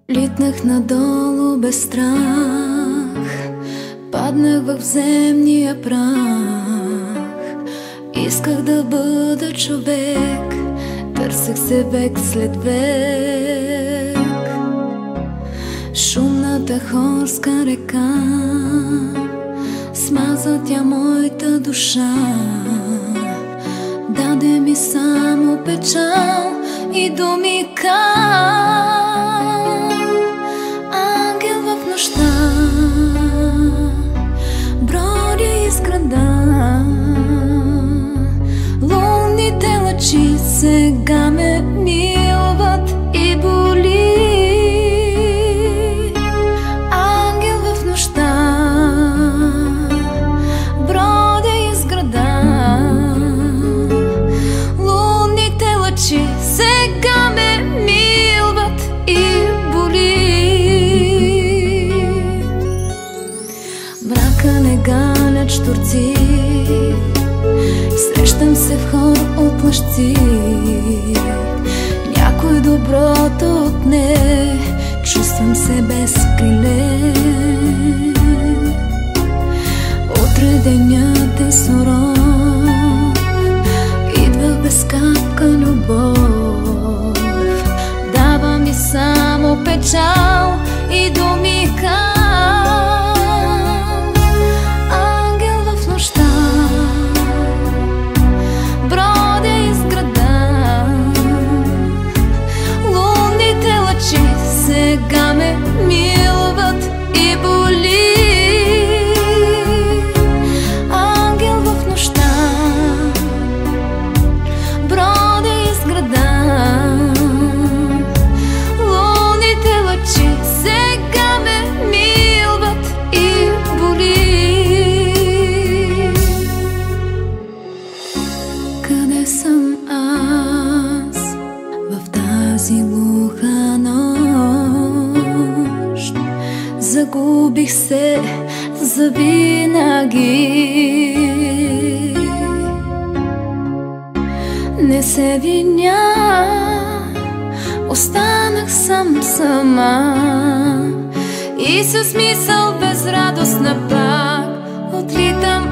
Литнах надолу без страх, паднах в земния прах. Исках да бъда човек, търсех се век след век. Шумната хорска река смаза тя моята душа, даде ми само печал и думи ангел в нощта, бродя из града. Лунните лъчи сега ме милват и боли. Ангел в нощта, бродя из града. Лунните лъчи сега ме милват и боли. Мрака не ганят щурци, срещам се в хор от лъжци. Някой доброто отне, чувствам се без криле. Утре денят е суров, идва без капка любов. Дава ми само печал и думи ангел в нощта, бродя из града. Лунните лъчи сега ме милват и боли. Ангел в нощта, бродя из града. Лунните лъчи сега ме милват и боли. Къде съм аз в тази глуха нощ? Загубих се завинаги. Не се виня, останах сама и с мисъл безрадостна пак отлитам